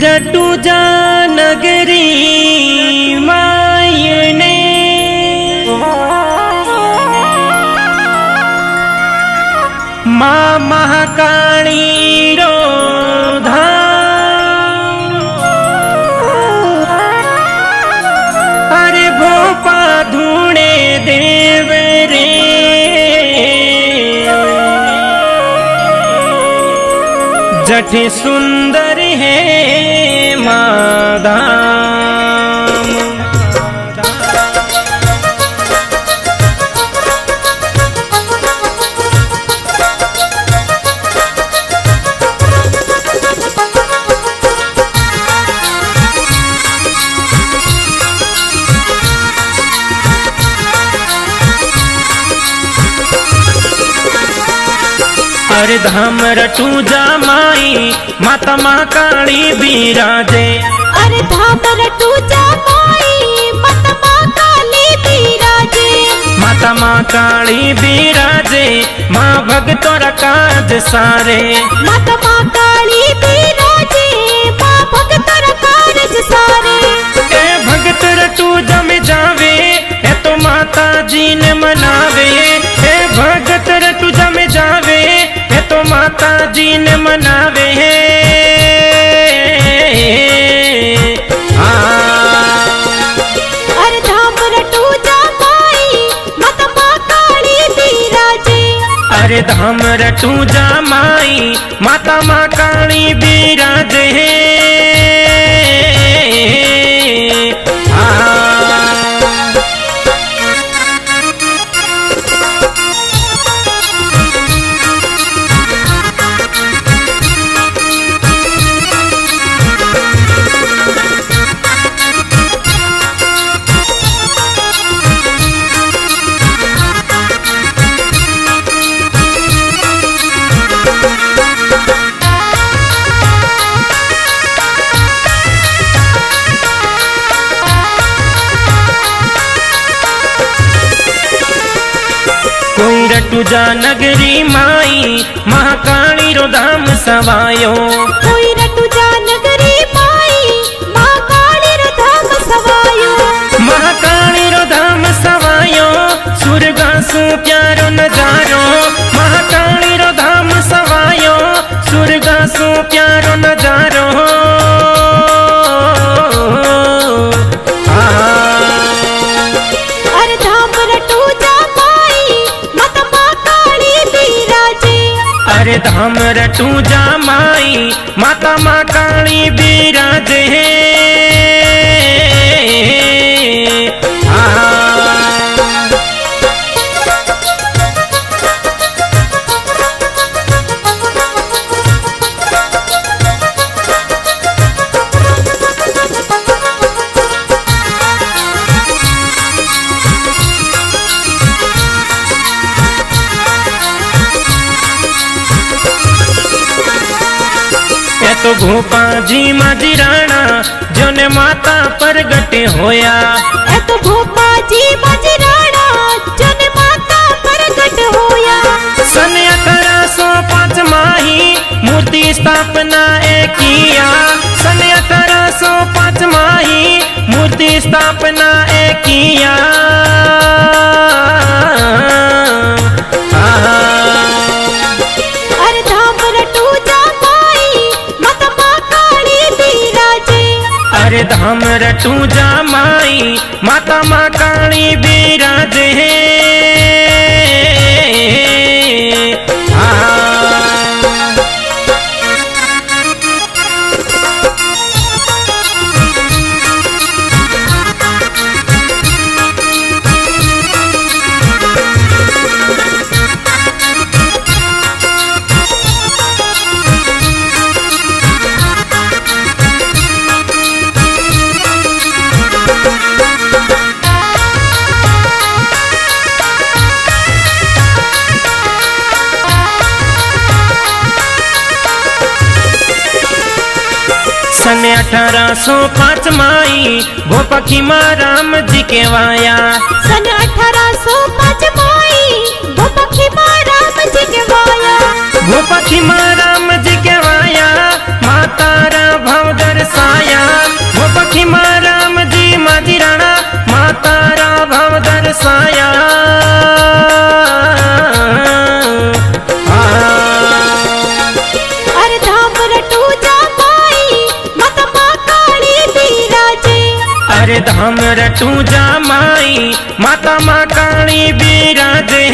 रटुजा नगरी मायने मां महाकाली रो धाम। अरे भोपा धूणे देव रे जठे सुंदर है माधाम। अरे धाम रटुजा माई माता महाकाली बिराजे। अरे धाम रटुजा माई माता महाकाली बिराजे। माता महाकाली बिराजे माँ भगतों काज सारे। माता महाकाली बिराजे माँ भगतों काज सारे। ए भगत रटुजा में जावे ए तो माता जी ने मनावे। ए भगत रटुजा में जावे तो माता जी ने मनावे है। अरे धाम रटुजा माई माता महाकाली बिराजे। अरे धाम रटुजा माई माता महाकाली बिराजे है। कोई रटुजा नगरी माई महाकाली रो धाम सवायो। कोई रटुजा नगरी माई महाकाली रो धाम सवायो। महाकाली रो धाम सवायो सुरगा सु प्यारो नजारो। महाकाली रो धाम सवायो सुरगा सु प्यारो नजारो। अरे धाम रटुजा माई माता महाकाली बिराजे। अरे धाम रटुजा माई माता महाकाली बिराजे। तो भोपा जी मजराना जो ने माता प्रगटे होया। ए तो भोपा जी मजराना जो ने माता प्रगट होया। सन 1805 माही मूर्ति स्थापना किया। सन 1805 माही मूर्ति स्थापना किया। अरे धाम रटुजा माई माता महाकाली बिराजे। अरे धाम रटुजा माई माता महाकाली बिराजे। सन 1805 माई भोपखी माँ राम जी के वाया। सन 1805 माई भोपखी माँ राम जी के वाया। भोपखी माँ राम जी के वाया। माता रा भव दर्शन વસાયા અરે ધામ રટુ જામાઈ માતા કાળી બિરાજે અરે ધામ રટું જામાઈ માતા માં કાળી બિરાજે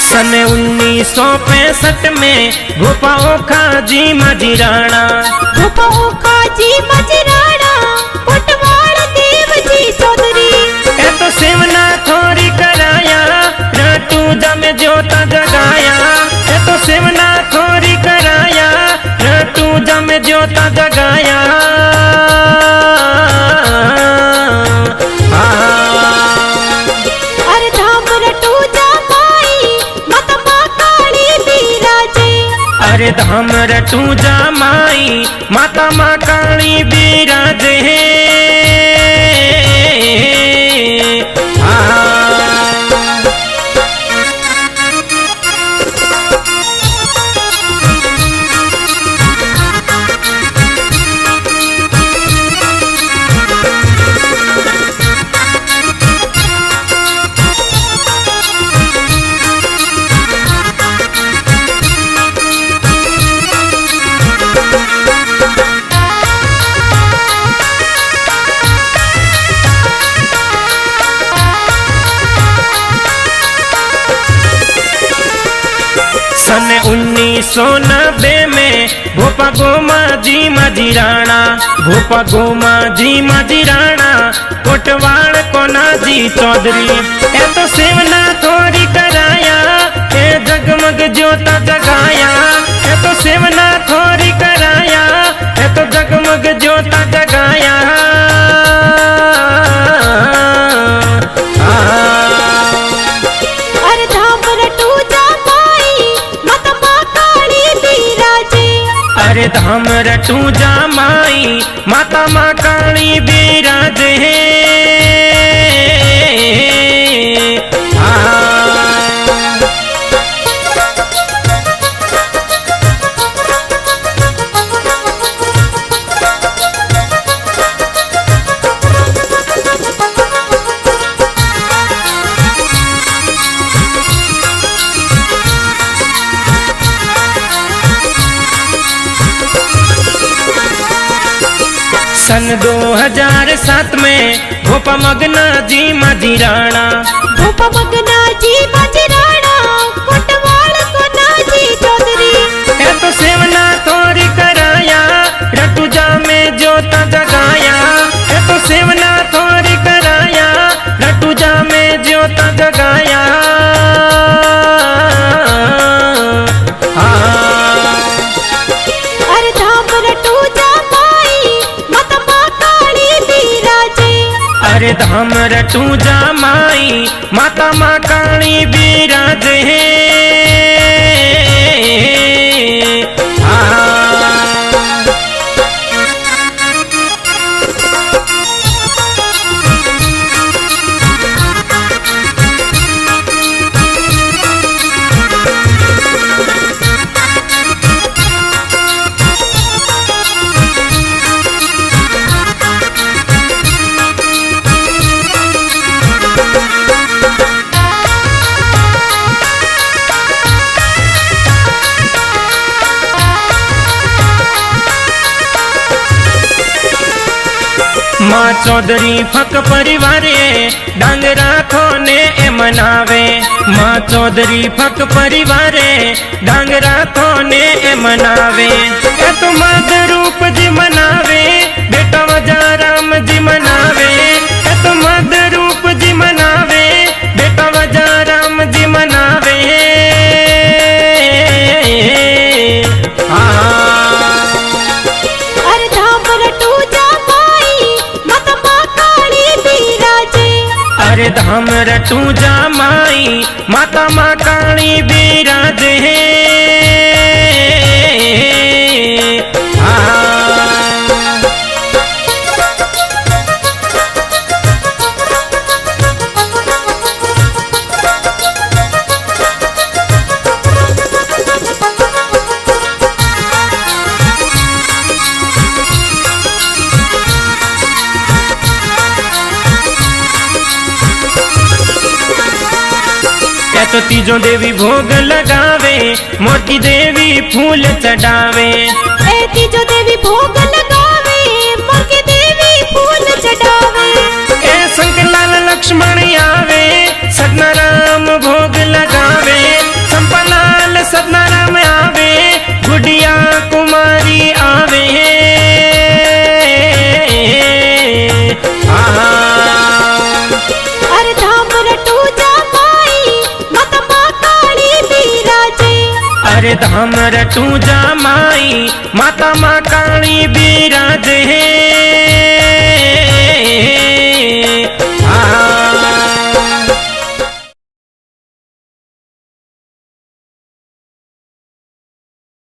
सन 1965 में गोपा ओखाजी मजीराणा गोपा ओखाजी मजीराणा कोटवाल देवजी चौधरी ए तो सेवना थोड़ी कराया रटू जम ज्योता जगाया ए तो सेवना थोड़ी कराया रटू जम ज्योता जगाया अरे धाम रटू जामाई माता काली बिराजे अरे धाम रटू जामाई माता माँ काली बिराजे सन 1990 में भोपा गोमा जी मजीराणा भोपा गोमा जी मजीराणा कोटवाड़ कोना जी चौधरी ए तो सेवना थोड़ी कराया ए जगमग ज्योता जगाया ए तो सेवना थोड़ी कराया ए तो जगमग ज्योता जगाया अरे धाम रटू जामाई माता काली बिराजे अरे धाम रटू जामाई माता माँ काली बिराजे सन 2007 में भोपा मगना जी मजीराणा भोपा मगना जी मजीराणा कोटवाल कोना जी चौधरी ए तो सेवना थोड़ी कराया रटू जामे ज्योता जगाया ए तो सेवना थोड़ी कराया रटू जामे ज्योता जगाया अरे धाम रटू जामाई माता काली बिराजे अरे धाम रटू जामाई माता माँ काली बिराजे माँ चौधरी फक परिवारे डांगरा खोने ए मनावे माँ चौधरी फक परिवारे डांगरा खोने ए मनावे ए तो मद रूप जी मनावे बेटा वजा राम जी मनावे ए तो मद रूप जी मनावे बेटा वजा राम जी मनावे अरे धाम रटू जामाई माता काली बिराजे अरे धाम रटू जा माई माता माँ काली बिराजे तो तीजो देवी भोग लगावे मोटी देवी फूल चढ़ावे ए तीजो देवी भोग लगावे मोटी देवी फूल चढ़ावे ए शंकरलाल लक्ष्मण आवे सतना राम भोग लगावे संपलाल सतना राम आवे गुड़िया कुमारी आवे अरे धाम रटू जा अरे धाम रटू जा माई माता माँ काली बिराजे